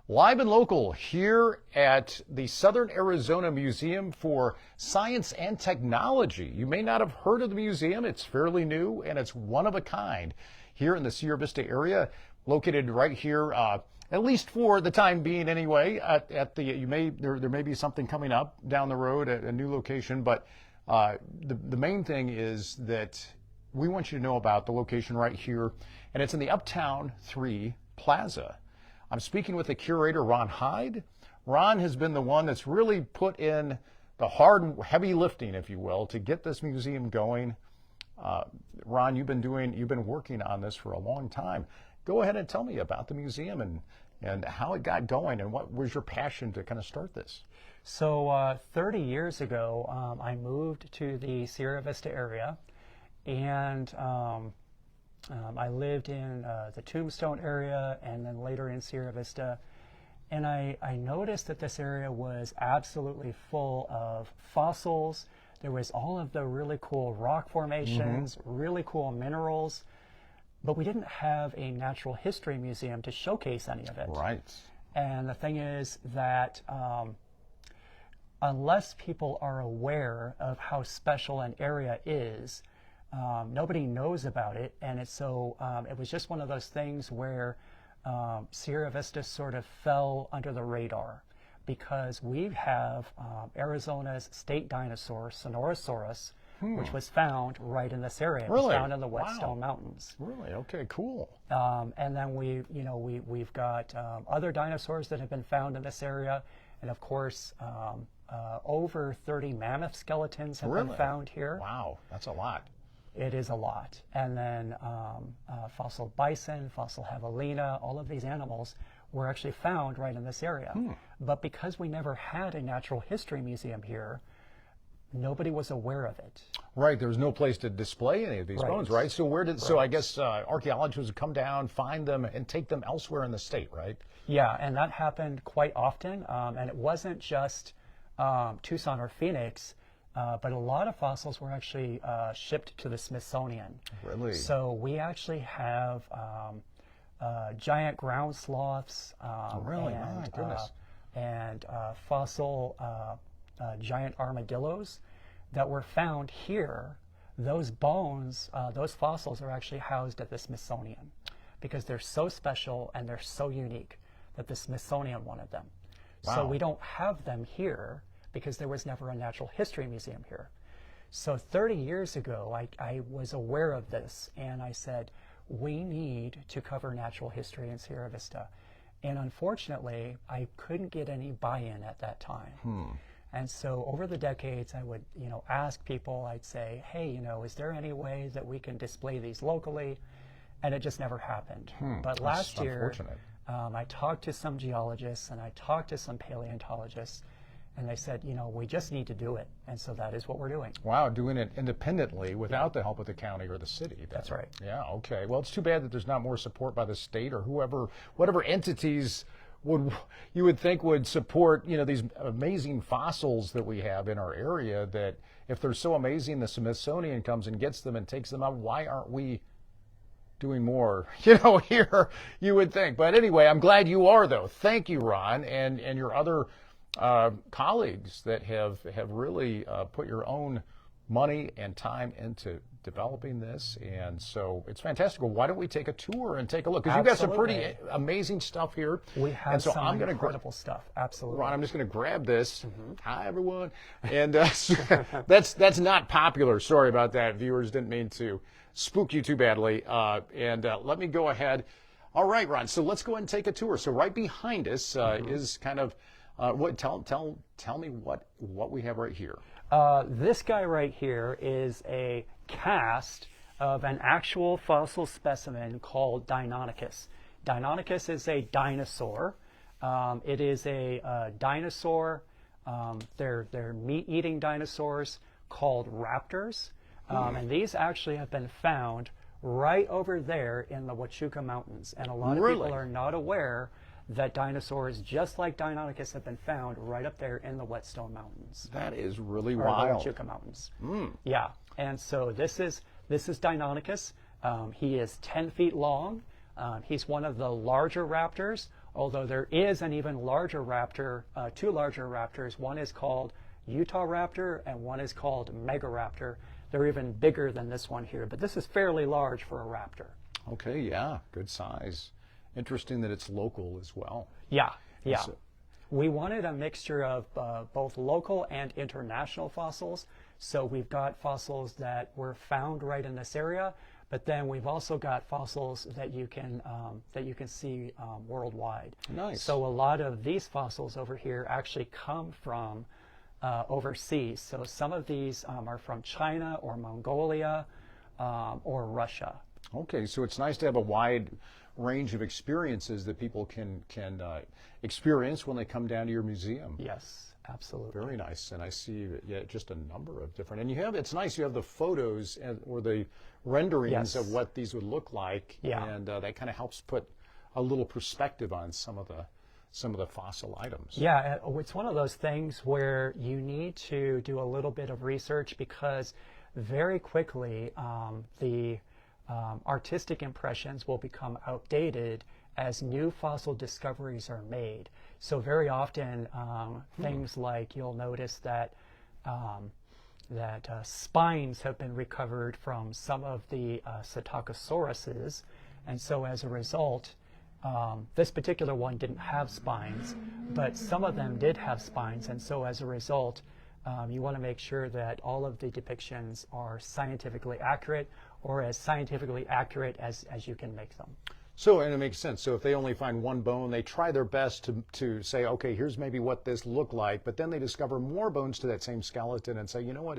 Live and local here at the Southern Arizona Museum for Science and Technology. You may not have heard of the museum. It's fairly new and it's one of a kind here in the Sierra Vista area, located right here, at least for the time being anyway. There may be something coming up down the road at a new location, but the main thing is that we want you to know about the location right here, and it's in the Uptown 3 Plaza. I'm speaking with the curator, Ron Hyde. Ron has been the one that's really put in the hard, heavy lifting, if you will, to get this museum going. Ron, you've been working on this for a long time. Go ahead and tell me about the museum and how it got going and what was your passion to kind of start this. So 30 years ago, I moved to the Sierra Vista area, and I lived in the Tombstone area and then later in Sierra Vista. And I noticed that this area was absolutely full of fossils. There was all of the really cool rock formations, really cool minerals, but we didn't have a natural history museum to showcase any of it. Right. And the thing is that unless people are aware of how special an area is, nobody knows about it, and it was just one of those things where Sierra Vista sort of fell under the radar because we have Arizona's state dinosaur, Sonorosaurus, which was found right in this area. Really? It was found in the Whetstone Mountains. Really? Okay, cool. And then we've got other dinosaurs that have been found in this area, and of course over 30 mammoth skeletons have been found here. Wow, that's a lot. It is a lot. And then fossil bison, fossil javelina, all of these animals were actually found right in this area. But because we never had a natural history museum here, nobody was aware of it. Right, there was no place to display any of these bones, right? So so I guess archaeologists would come down, find them, and take them elsewhere in the state, right? Yeah, and that happened quite often. And it wasn't just Tucson or Phoenix, but a lot of fossils were actually shipped to the Smithsonian. Really? So we actually have giant ground sloths My goodness. and fossil giant armadillos that were found here. Those bones, those fossils are actually housed at the Smithsonian because they're so special and they're so unique that the Smithsonian wanted them. Wow. So we don't have them here because there was never a natural history museum here. So 30 years ago, I was aware of this, and I said, we need to cover natural history in Sierra Vista. And unfortunately, I couldn't get any buy-in at that time. And so over the decades, I would ask people, I'd say, hey, is there any way that we can display these locally? And it just never happened. But last year, I talked to some geologists and I talked to some paleontologists, and they said, we just need to do it. And so that is what we're doing. Wow, doing it independently without the help of the county or the city. That's right. Yeah, okay. Well, it's too bad that there's not more support by the state or whatever entities you would think would support, these amazing fossils that we have in our area, that if they're so amazing, the Smithsonian comes and gets them and takes them out. Why aren't we doing more, here, you would think. But anyway, I'm glad you are, though. Thank you, Ron, and your other colleagues that have really put your own money and time into developing this, and so it's fantastic. Well, why don't we take a tour and take a look? Because you've got some pretty amazing stuff here. We have and so some incredible stuff. Absolutely. Ron, I'm just going to grab this. Hi, everyone. And that's not popular. Sorry about that. Viewers, didn't mean to spook you too badly. Let me go ahead. All right, Ron. So let's go ahead and take a tour. So right behind us is kind of tell me what we have right here. This guy right here is a cast of an actual fossil specimen called Deinonychus. Deinonychus is a dinosaur. It is a dinosaur. They're meat-eating dinosaurs called raptors. And these actually have been found right over there in the Huachuca Mountains. And a lot of people are not aware that dinosaurs just like Deinonychus have been found right up there in the Whetstone Mountains. That is really wild. The Huachuca Mountains. Yeah, and so this is Deinonychus. He is 10 feet long. He's one of the larger raptors, although there is an even larger raptor, two larger raptors. One is called Utah raptor and one is called Megaraptor. They're even bigger than this one here, but this is fairly large for a raptor. Okay, yeah, good size. Interesting that it's local as well. Yeah, yeah. So- We wanted a mixture of both local and international fossils. So we've got fossils that were found right in this area, but then we've also got fossils that you can see worldwide. Nice. So a lot of these fossils over here actually come from overseas. So some of these are from China or Mongolia or Russia. Okay, so it's nice to have a wide range of experiences that people can experience when they come down to your museum. Yes, absolutely. Very nice, and I see just a number of different. And you have it's nice. You have the photos or the renderings Yes. of what these would look like, Yeah. and that kind of helps put a little perspective on some of the fossil items. Yeah, it's one of those things where you need to do a little bit of research because very quickly the artistic impressions will become outdated as new fossil discoveries are made. So very often things like you'll notice that spines have been recovered from some of the Psittacosauruses, and so as a result, this particular one didn't have spines, but some of them did have spines, and so as a result, you want to make sure that all of the depictions are scientifically accurate, or as scientifically accurate as you can make them. So, and it makes sense. So if they only find one bone, they try their best to say, okay, here's maybe what this looked like, but then they discover more bones to that same skeleton and say, you know what,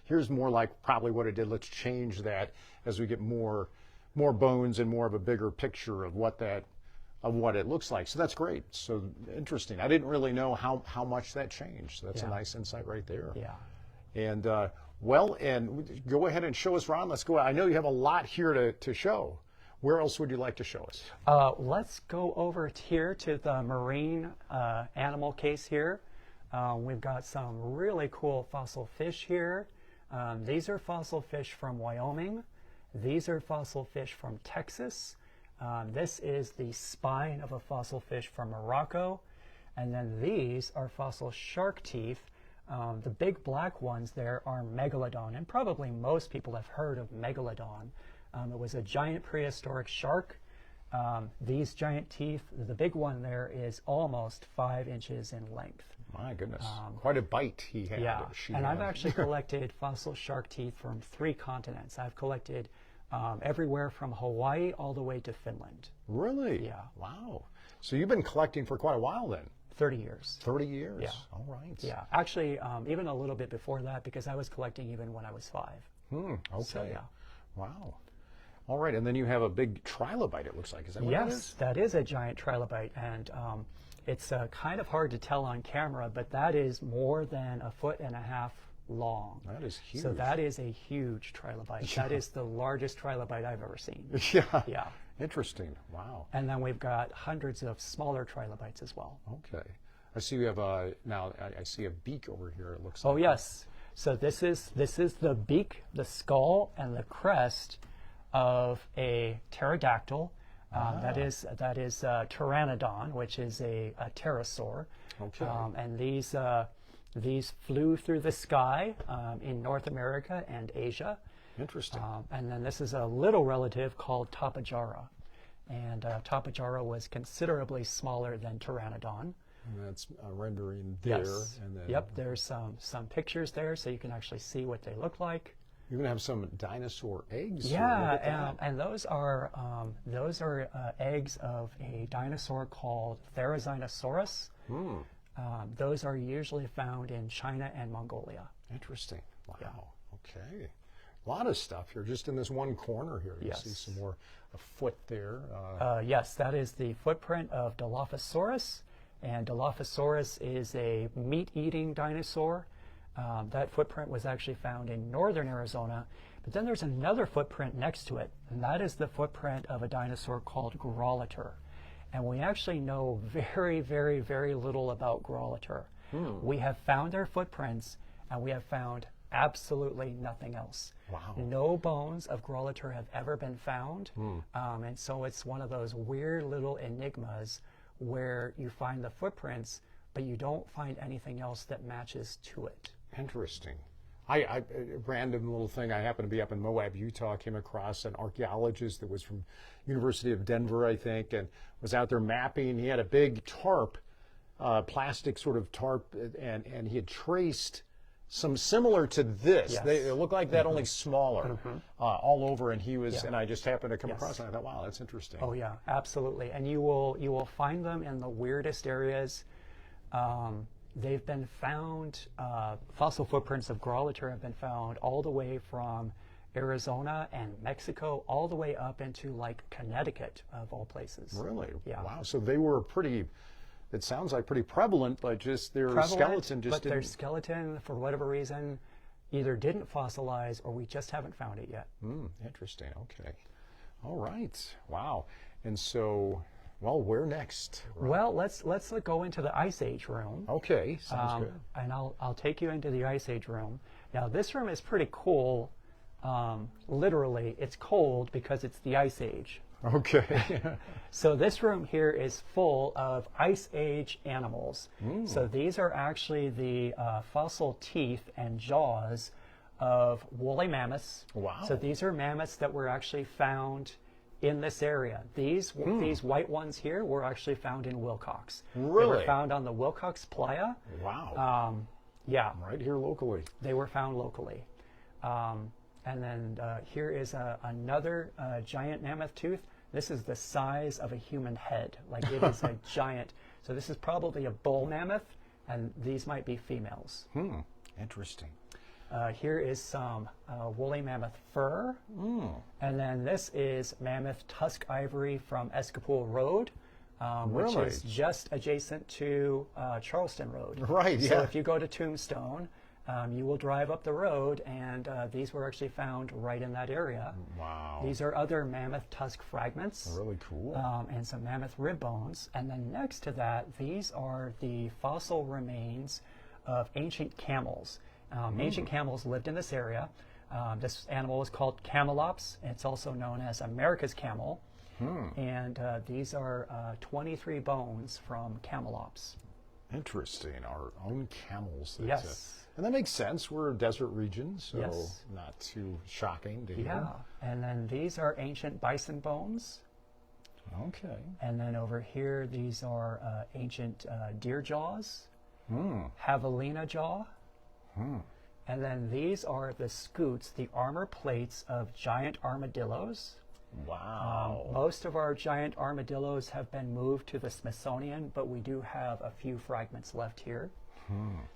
here's more like probably what it did. Let's change that as we get more bones and more of a bigger picture of what it looks like. So that's great. So interesting. I didn't really know how much that changed. That's a nice insight right there. Yeah. And and go ahead and show us, Ron. Let's go. I know you have a lot here to show. Where else would you like to show us? Let's go over here to the marine animal case here. We've got some really cool fossil fish here. These are fossil fish from Wyoming. These are fossil fish from Texas. This is the spine of a fossil fish from Morocco. And then these are fossil shark teeth. The big black ones there are Megalodon, and probably most people have heard of Megalodon. It was a giant prehistoric shark. These giant teeth, the big one there is almost 5 inches in length. My goodness, quite a bite he had. Yeah, She and had. I've actually collected fossil shark teeth from 3 continents. I've collected everywhere from Hawaii all the way to Finland. Really? Yeah. Wow. So you've been collecting for quite a while then. 30 years. 30 years. Yeah. All right. Yeah, actually, even a little bit before that because I was collecting even when I was 5. Okay. So, yeah. Wow. All right, and then you have a big trilobite, it looks like. Is that what that is? Yes, that is a giant trilobite, and it's kind of hard to tell on camera, but that is more than 1.5 feet long. That is huge. So that is a huge trilobite. That is the largest trilobite I've ever seen. Yeah. Yeah. Interesting. Wow. And then we've got hundreds of smaller trilobites as well. Okay. I see you have now I see a beak over here, it looks Oh like. yes. So this is the beak, the skull, and the crest of a pterodactyl. That is Pteranodon, which is a pterosaur. Okay. And these flew through the sky in North America and Asia. Interesting. And then this is a little relative called Tapejara. And Tapejara was considerably smaller than Pteranodon. And that's a rendering there. Yes. And then Yep, there's some pictures there so you can actually see what they look like. You're going to have some dinosaur eggs? or Yeah, look at that. and those are eggs of a dinosaur called Therizinosaurus. Those are usually found in China and Mongolia. Interesting. Wow. Yeah. Okay. A lot of stuff here, just in this one corner here. You Yes. see some more, a foot there. Yes, that is the footprint of Dilophosaurus, and Dilophosaurus is a meat-eating dinosaur. That footprint was actually found in northern Arizona, but then there's another footprint next to it, and that is the footprint of a dinosaur called Growlitor. And we actually know very, very, very little about Growlitor. We have found their footprints, and we have found Absolutely nothing else. Wow. No bones of Grolitor have ever been found. And so it's one of those weird little enigmas where you find the footprints, but you don't find anything else that matches to it. Interesting. A random little thing. I happened to be up in Moab, Utah. Came across an archaeologist that was from University of Denver, I think, and was out there mapping. He had a big tarp, plastic sort of tarp, and he had traced some similar to this. Yes. They look like that, only smaller, all over. And he was, and I just happened to come across it. And I thought, wow, that's interesting. Oh yeah, absolutely. And you will find them in the weirdest areas. They've been found, fossil footprints of Grolitor have been found all the way from Arizona and Mexico, all the way up into like Connecticut, of all places. Really? Yeah. Wow. So they were pretty, it sounds like pretty prevalent, but just their skeleton just but their didn't. skeleton, for whatever reason, either didn't fossilize or we just haven't found it yet. Interesting. Okay. All right. Wow. And so, well, where next? Well, let's go into the Ice Age room. Okay. Sounds good. And I'll take you into the Ice Age room. Now, this room is pretty cool. Literally, it's cold because it's the Ice Age. Okay. So this room here is full of Ice Age animals. So these are actually the fossil teeth and jaws of woolly mammoths. Wow. So these are mammoths that were actually found in this area. These white ones here were actually found in Wilcox. They were Really? found on the Wilcox Playa. Wow. Yeah, Right here locally. they were found locally. And then here is another giant mammoth tooth. This is the size of a human head. Like it is a giant. So this is probably a bull mammoth, and these might be females. Interesting. Here is some woolly mammoth fur. And then this is mammoth tusk ivory from Escapole Road, which Really? is just adjacent to Charleston Road. Right, So yeah. if you go to Tombstone, you will drive up the road, and these were actually found right in that area. Wow. These are other mammoth tusk fragments. Really cool. And some mammoth rib bones. And then next to that, these are the fossil remains of ancient camels. Ancient camels lived in this area. This animal is called Camelops. It's also known as America's camel. And these are 23 bones from Camelops. Interesting. Our own camels. Yes. And that makes sense. We're a desert region, so Yes. not too shocking to hear. Yeah. And then these are ancient bison bones. Okay. And then over here, these are ancient deer jaws, javelina jaw. And then these are the scutes, the armor plates of giant armadillos. Wow. Most of our giant armadillos have been moved to the Smithsonian, but we do have a few fragments left here.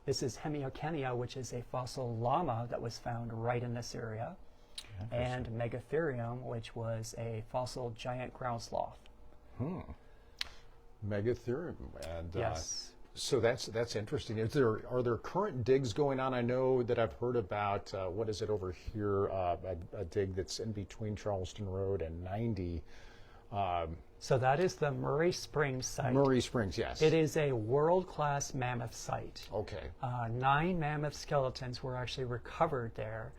This is Hemiokenia, which is a fossil llama that was found right in this area, and Megatherium, which was a fossil giant ground sloth. Megatherium. And Yes. so that's interesting. Are there current digs going on? I know that I've heard about what is it over here? A dig that's in between Charleston Road and 90. So that is the Murray Springs site. Murray Springs, yes. It is a world-class mammoth site. Okay. 9 mammoth skeletons were actually recovered there.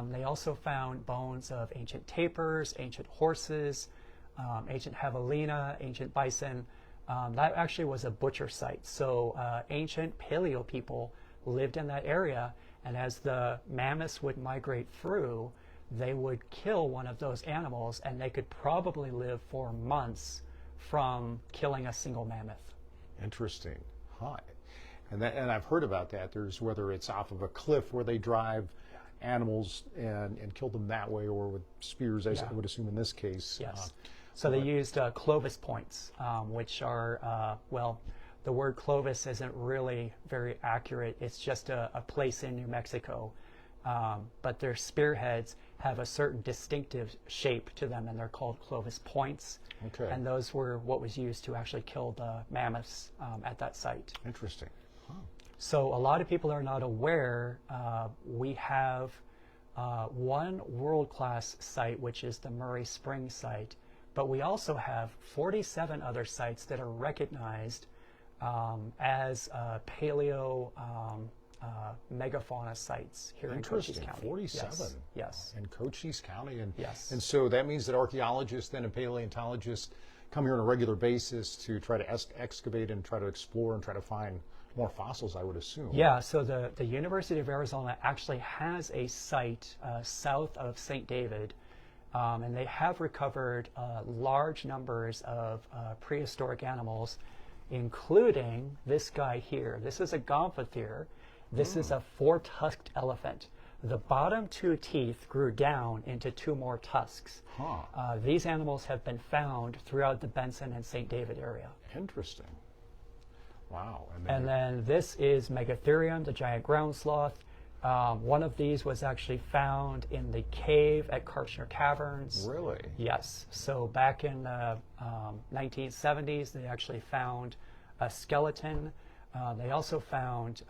They also found bones of ancient tapirs, ancient horses, ancient javelina, ancient bison. That actually was a butcher site. So ancient paleo people lived in that area, and as the mammoths would migrate through, they would kill one of those animals, and they could probably live for months from killing a single mammoth. Interesting. Huh. And I've heard about that. There's whether it's off of a cliff where they drive animals and kill them that way, or with spears, I would assume in this case. Yes. So they used Clovis points, which are, well, the word Clovis isn't really very accurate. It's just a place in New Mexico. But their spearheads have a certain distinctive shape to them, and they're called Clovis points. Okay. And those were what was used to actually kill the mammoths at that site. Interesting. So a lot of people are not aware. We have one world-class site, which is the Murray Springs site, but we also have 47 other sites that are recognized as paleo megafauna sites here in Cochise Interesting. County. 47. Yes. In Cochise County. And, Yes. and so that means that archaeologists then and paleontologists come here on a regular basis to try to excavate and try to explore and try to find more fossils, I would assume. Yeah, so the University of Arizona actually has a site south of St. David, and they have recovered large numbers of prehistoric animals, including this guy here. This is a Gomphothere. This is a four-tusked elephant. The bottom two teeth grew down into two more tusks. Huh. These animals have been found throughout the Benson and St. David area. Interesting. Wow. And then this is Megatherium, the giant ground sloth. One of these was actually found in the cave at Kartchner Caverns. Really? Yes. So back in the 1970s, they actually found a skeleton. They also found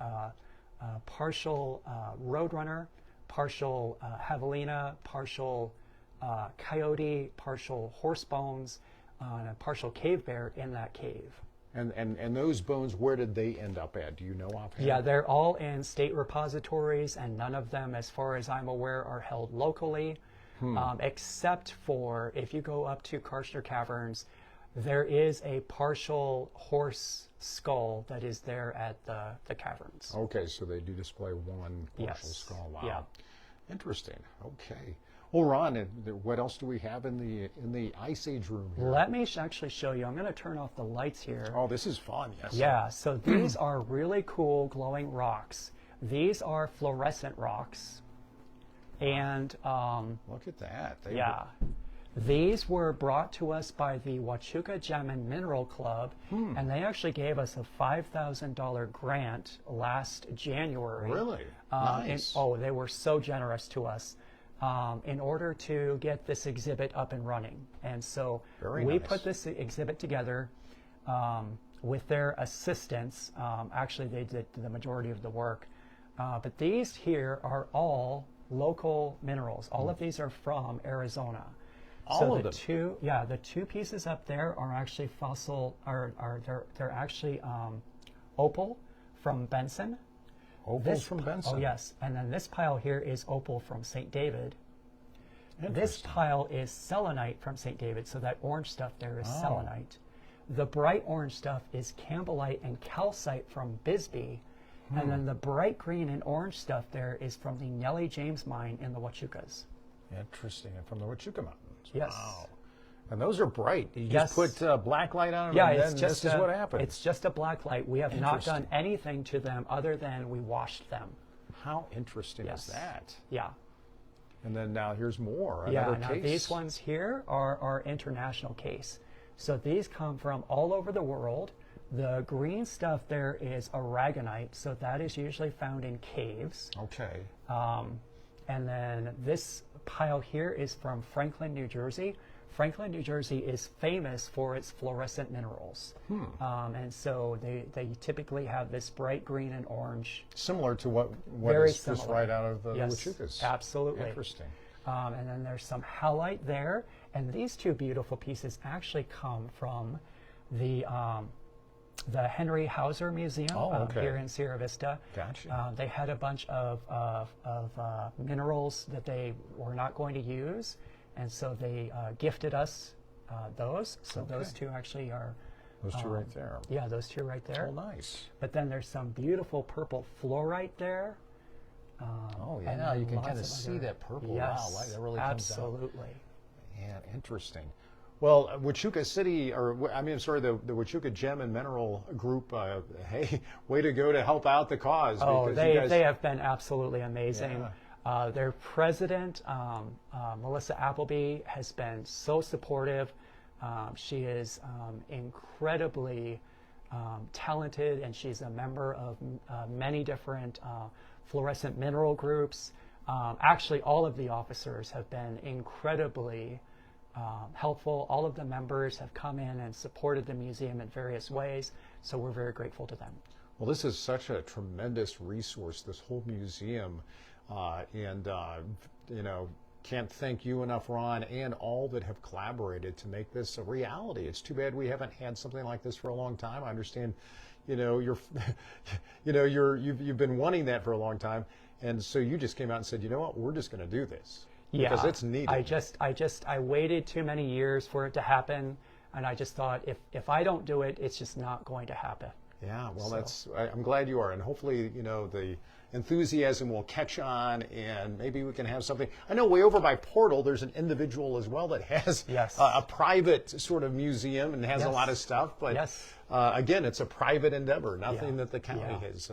partial roadrunner, partial javelina, partial coyote, partial horse bones, and a partial cave bear in that cave. And those bones, where did they end up at? Do you know offhand? Yeah, they're all in state repositories, and none of them, as far as I'm aware, are held locally, except for if you go up to Kartchner Caverns, there is a partial horse skull that is there at the caverns. Okay, so they do display one partial Yes. skull. Wow. Yeah. Interesting. Okay. Well, Ron, what else do we have in the Ice Age room here? Let me actually show you. I'm going to turn off the lights here. Oh, this is fun. Yes. Yeah, so these are really cool glowing rocks. These are fluorescent rocks. And Look at that. yeah, these were brought to us by the Huachuca Gem and Mineral Club, and they actually gave us a $5,000 grant last January. Really? Nice. They were so generous to us. In order to get this exhibit up and running. And so Very we nice. put this exhibit together with their assistance. Actually, they did the majority of the work. But these here are all local minerals. All of these are from Arizona. All of them? The two pieces up there are actually they're actually opal from Benson. Opal from Benson. Oh, yes. And then this pile here is opal from St. David. This Interesting. pile is selenite from St. David, so that orange stuff there is Oh. selenite. The bright orange stuff is campbellite and calcite from Bisbee. And then the bright green and orange stuff there is from the Nellie James mine in the Huachucas. Interesting. And from the Huachuca Mountains. Yes. Wow. And those are bright. You Yes. just put black light on them, Yeah, and it's then just this is what happens. It's just a black light. We have not done Interesting. anything to them other than we washed them. How interesting Yes. is that? Yeah. And then now here's more. Yeah, Another now case. these ones here are our international case. So these come from all over the world. The green stuff there is aragonite, so that is usually found in caves. Okay. And then this pile here is from Franklin, New Jersey. Franklin, New Jersey is famous for its fluorescent minerals. And so they typically have this bright green and orange. Similar to what Very is just similar. right out of the Yes, Huachucas. absolutely. Interesting. And then there's some halite there. And these two beautiful pieces actually come from the Henry Hauser Museum okay. here in Sierra Vista. Gotcha. They had a bunch of minerals that they were not going to use, and so they gifted us those. So those Okay. two actually are, Those two right there. yeah, those two right there. Oh, nice. But then there's some beautiful purple fluorite there. Oh, and yeah. You then can lots kind of of see other- that purple. Yes, Wow, that really comes out. absolutely. Yeah, interesting. Well, Huachuca City, the Huachuca Gem and Mineral Group, hey, way to go to help out the cause. Oh, because you guys, they have been absolutely amazing. Yeah. Their president, Melissa Appleby, has been so supportive. She is incredibly talented, and she's a member of many different fluorescent mineral groups. Actually, all of the officers have been incredibly helpful. All of the members have come in and supported the museum in various ways, so we're very grateful to them. Well, this is such a tremendous resource, this whole museum. And can't thank you enough, Ron, and all that have collaborated to make this a reality. It's too bad we haven't had something like this for a long time. I understand, you're, you've been wanting that for a long time, and so you just came out and said, you know what, we're just going to do this because it's needed. I waited too many years for it to happen, and I just thought if I don't do it, it's just not going to happen. Yeah, well, I'm glad you are, and hopefully, the enthusiasm will catch on, and maybe we can have something. I know way over by Portal, there's an individual as well that has a private sort of museum and has a lot of stuff, but again, it's a private endeavor, nothing that the county has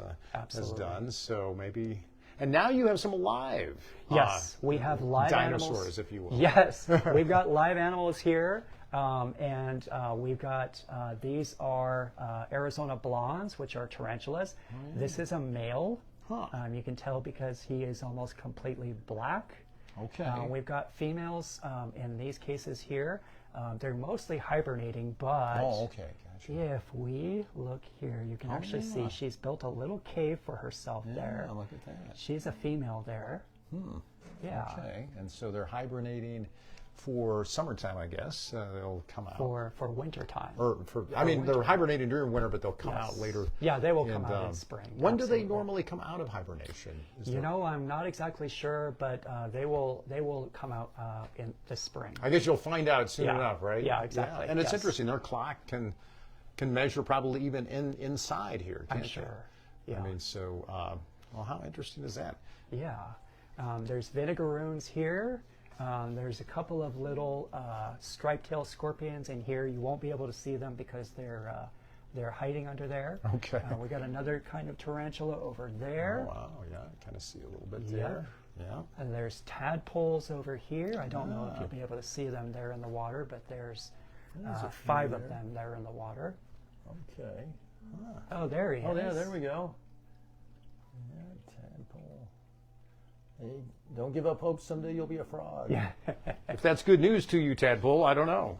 done, so maybe. And now you have some live. Yes, we have live dinosaurs, animals. if you will. Yes, we've got live animals here. And we've got, these are Arizona blondes, which are tarantulas. This is a male. You can tell because he is almost completely black. Okay. We've got females in these cases here. They're mostly hibernating, but if we look here, you can actually see she's built a little cave for herself there. Look at that. She's a female there. Yeah. Okay, and so they're hibernating for summertime, I guess. They'll come out. For winter time. They're hibernating during winter, but they'll come out later. Yeah, they will come out in spring. When do they normally come out of hibernation? I'm not exactly sure, but they will come out in the spring. I guess you'll find out soon enough, right? Yeah, exactly. And it's interesting. Their clock can measure probably even inside here. I'm sure. Yeah. Well, how interesting is that? Yeah. There's vinegaroons here. There's a couple of little striped-tailed scorpions in here. You won't be able to see them because they're hiding under there. Okay. We got another kind of tarantula over there. Oh, wow. Yeah, I kind of see a little bit there. Yeah. And there's tadpoles over here. I don't know if you'll be able to see them there in the water, but there's 5 of them there in the water. Okay. Oh, there he is. Oh, yeah, there we go. Yeah, tadpole. Hey, don't give up hope. Someday you'll be a frog. Yeah. If that's good news to you, tadpole, I don't know.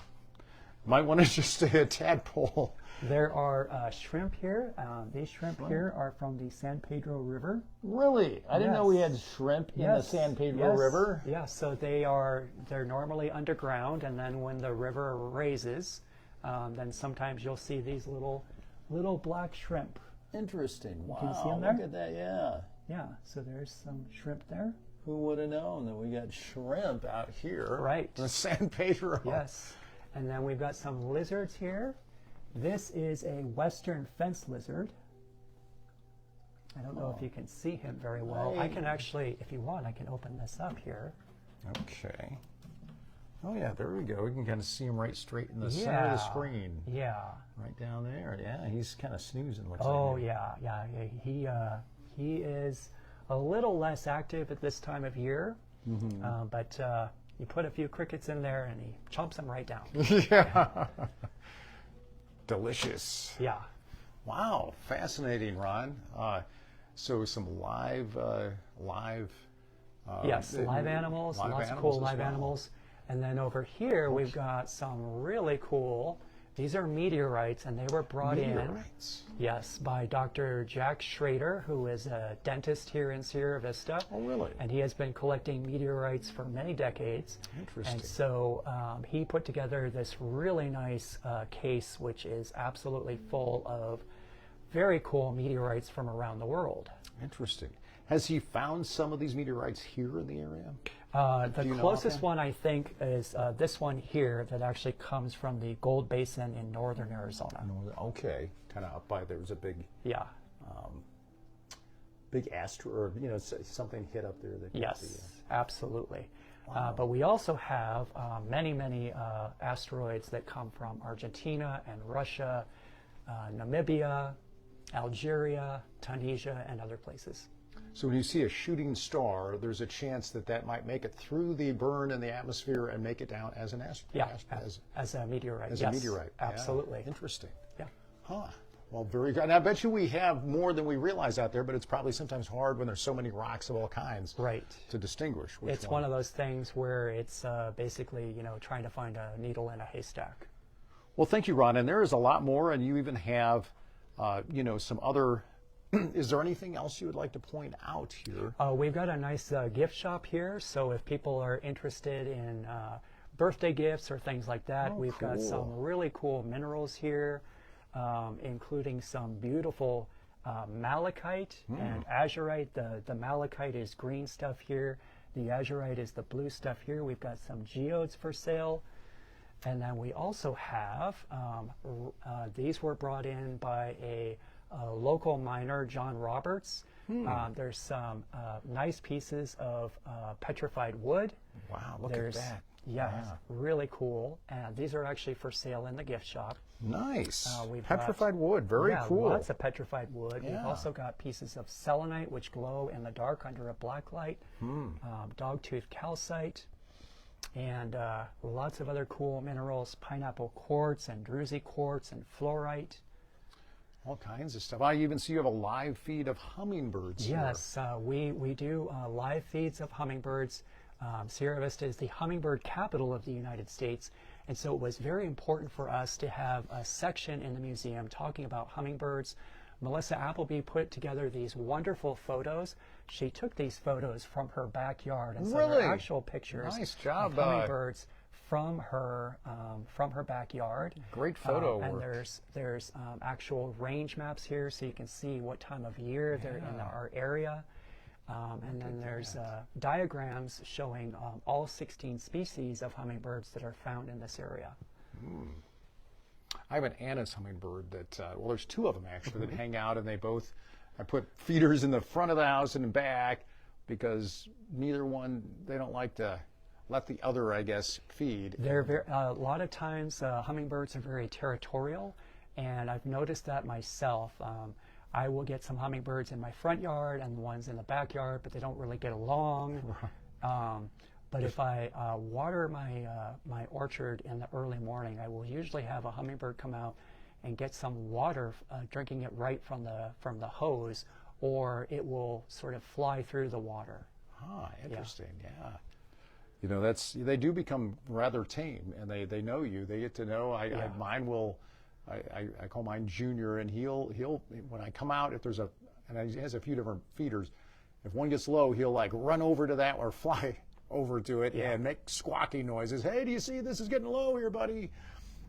Might want to just stay a tadpole. There are shrimp here. These shrimp here are from the San Pedro River. Really? I didn't know we had shrimp in the San Pedro River. Yeah, so they're normally underground, and then when the river raises, then sometimes you'll see these little black shrimp. Interesting. Wow. Can you see them there? Look at that, yeah. Yeah, so there's some shrimp there. Who would have known that we got shrimp out here? Right. In San Pedro. Yes. And then we've got some lizards here. This is a western fence lizard. I don't know if you can see him very well. I can actually, if you want, I can open this up here. Okay. Oh, yeah, there we go. We can kind of see him right straight in the center of the screen. Yeah. Right down there. Yeah, he's kind of snoozing. Oh, yeah. He is a little less active at this time of year, but you put a few crickets in there and he chomps them right down. Yeah. Delicious. Yeah. Wow, fascinating, Ron. So some live yes, live animals, lots of cool live animals. And then over here we've got some really cool. These are meteorites, and they were brought in, yes, by Dr. Jack Schrader, who is a dentist here in Sierra Vista. Oh, really? And he has been collecting meteorites for many decades. Interesting. And so he put together this really nice case, which is absolutely full of very cool meteorites from around the world. Interesting. Has he found some of these meteorites here in the area? The closest one, I think, is this one here that actually comes from the Gold Basin in northern Arizona. Okay, kind of up by there's a big asteroid, or something hit up there. That yes, absolutely. Wow. But we also have many asteroids that come from Argentina and Russia, Namibia, Algeria, Tunisia, and other places. So when you see a shooting star, there's a chance that might make it through the burn in the atmosphere and make it down as an asteroid. Yeah, as a meteorite. As a meteorite. Absolutely. Yeah. Interesting. Yeah. Huh. Well, very good. And I bet you we have more than we realize out there, but it's probably sometimes hard when there's so many rocks of all kinds to distinguish which It's one of those things where it's basically, trying to find a needle in a haystack. Well, thank you, Ron. And there is a lot more, and you even have, some other Is there anything else you would like to point out here? We've got a nice gift shop here, so if people are interested in birthday gifts or things like that, we've got some really cool minerals here, including some beautiful malachite and azurite. The malachite is green stuff here. The azurite is the blue stuff here. We've got some geodes for sale. And then we also have, these were brought in by a local miner, John Roberts. There's some nice pieces of petrified wood. Wow, look at that. Yeah, really cool. And these are actually for sale in the gift shop. Nice. We've Petrified wood, very cool. Lots of petrified wood. Yeah. We've also got pieces of selenite, which glow in the dark under a black light, dogtooth calcite, and lots of other cool minerals, pineapple quartz and druzy quartz and fluorite. All kinds of stuff. I even see you have a live feed of hummingbirds here. Yes, we do live feeds of hummingbirds. Sierra Vista is the hummingbird capital of the United States, and so it was very important for us to have a section in the museum talking about hummingbirds. Melissa Appleby put together these wonderful photos. She took these photos from her backyard, and so they're actual pictures Nice job, of hummingbirds from her backyard. Great photo work. And there's actual range maps here, so you can see what time of year they're in our area. And then there's diagrams showing all 16 species of hummingbirds that are found in this area. I have an Anna's hummingbird that, well, there's two of them actually that hang out, and they both, I put feeders in the front of the house and in back because neither one, they don't like to let the other, I guess, feed. They're very, a lot of times hummingbirds are very territorial, and I've noticed that myself. I will get some hummingbirds in my front yard and the ones in the backyard, but they don't really get along. But if I water my orchard in the early morning, I will usually have a hummingbird come out and get some water, drinking it right from the hose, or it will sort of fly through the water. Ah, interesting. Yeah. You know, they do become rather tame, and they know you. They get to know. Mine will. I call mine Junior, and he'll when I come out, if there's and he has a few different feeders. If one gets low, he'll like run over to that or fly over to it and make squawking noises. Hey, do you see this is getting low here, buddy?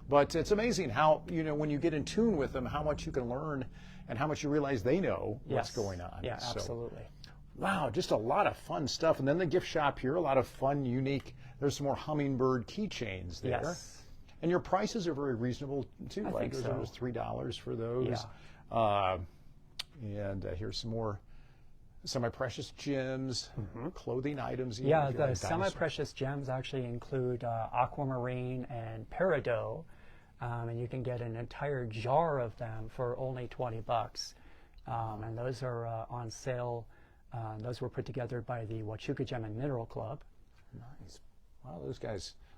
But it's amazing how, you know, when you get in tune with them, how much you can learn and how much you realize they know what's going on. Yeah, absolutely. Wow, just a lot of fun stuff. And then the gift shop here, a lot of fun, unique. There's some more hummingbird keychains there. Yes. And your prices are very reasonable too. I think so. There's $3 for those. Yeah. And here's some more semi-precious gems, clothing items. Even Yeah, the semi-precious gems actually include aquamarine and peridot, and you can get an entire jar of them for only $20. And those are on sale. Those were put together by the Huachuca Gem and Mineral Club. Nice. Wow,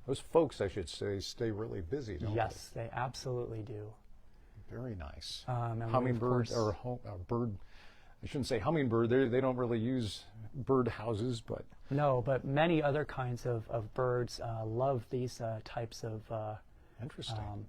those folks, I should say, stay really busy, don't Yes, they absolutely do. Very nice. And Hummingbirds or bird. I shouldn't say hummingbird. They don't really use bird houses, but no, but many other kinds of birds love these types of. Interesting.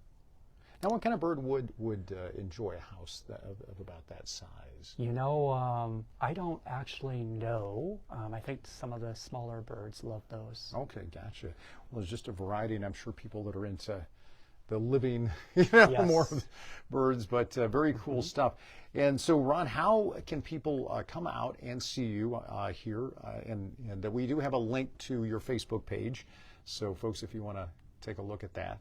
Now, what kind of bird would enjoy a house of about that size? You know, I don't actually know. I think some of the smaller birds love those. Okay, gotcha. Well, there's just a variety, and I'm sure people that are into the living, more of birds, but very cool stuff. And so, Ron, how can people come out and see you here? And we do have a link to your Facebook page. So, folks, if you want to take a look at that,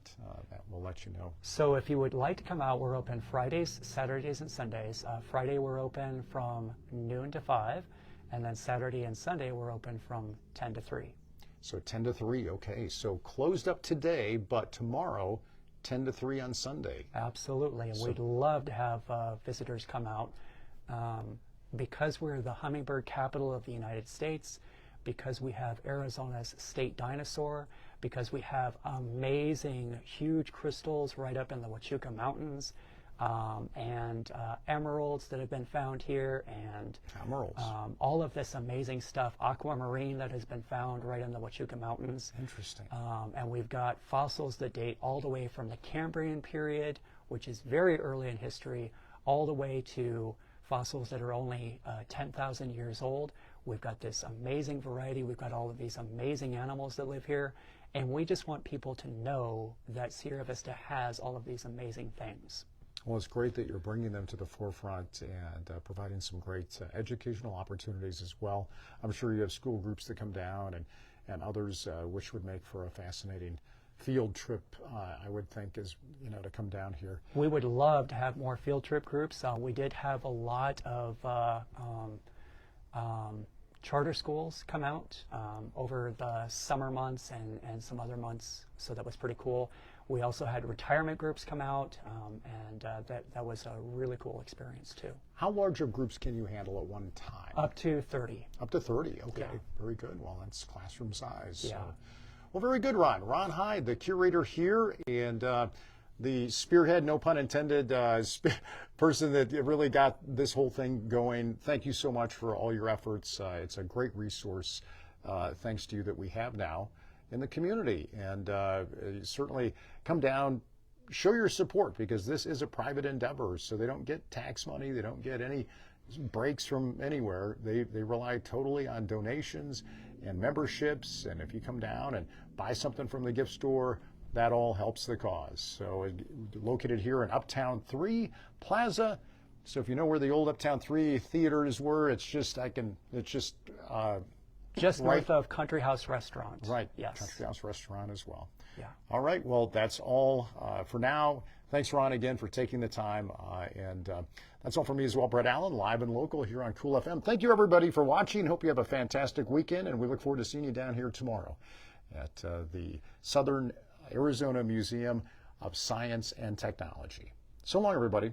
that will let you know. So if you would like to come out, we're open Fridays, Saturdays, and Sundays. Friday we're open from noon to 5, and then Saturday and Sunday we're open from 10 to 3. So 10 to 3, okay. So closed up today, but tomorrow 10 to 3 on Sunday. Absolutely, and we'd love to have visitors come out. Because we're the hummingbird capital of the United States, because we have Arizona's state dinosaur, because we have amazing huge crystals right up in the Huachuca Mountains, and emeralds that have been found here, and emeralds. All of this amazing stuff, aquamarine that has been found right in the Huachuca Mountains. Interesting. And we've got fossils that date all the way from the Cambrian period, which is very early in history, all the way to fossils that are only 10,000 years old. We've got this amazing variety. We've got all of these amazing animals that live here. And we just want people to know that Sierra Vista has all of these amazing things. Well, it's great that you're bringing them to the forefront and providing some great educational opportunities as well. I'm sure you have school groups that come down and others, which would make for a fascinating field trip, I would think, is, to come down here. We would love to have more field trip groups. We did have a lot of charter schools come out over the summer months and some other months, so that was pretty cool. We also had retirement groups come out, and that was a really cool experience too. How large of groups can you handle at one time? Up to 30. Up to 30, okay. Yeah. Very good. Well, that's classroom size. Yeah. So. Well, very good, Ron. Ron Hyde, the curator here, and the spearhead, no pun intended, person that really got this whole thing going. Thank you so much for all your efforts. It's a great resource, thanks to you, that we have now in the community. And certainly come down, show your support, because this is a private endeavor, so they don't get tax money, they don't get any breaks from anywhere. They rely totally on donations and memberships, and if you come down and buy something from the gift store, that all helps the cause. So located here in Uptown 3 Plaza. So if you know where the old Uptown 3 theaters were, it's just Just right, north of Country House Restaurant. right. Yes. Country House Restaurant as well. Yeah. All right. Well, that's all for now. Thanks, Ron, again for taking the time. And that's all for me as well. Brett Allen, live and local here on Cool FM. Thank you, everybody, for watching. Hope you have a fantastic weekend, and we look forward to seeing you down here tomorrow at the Southern Arizona Museum of Science and Technology. So long, everybody.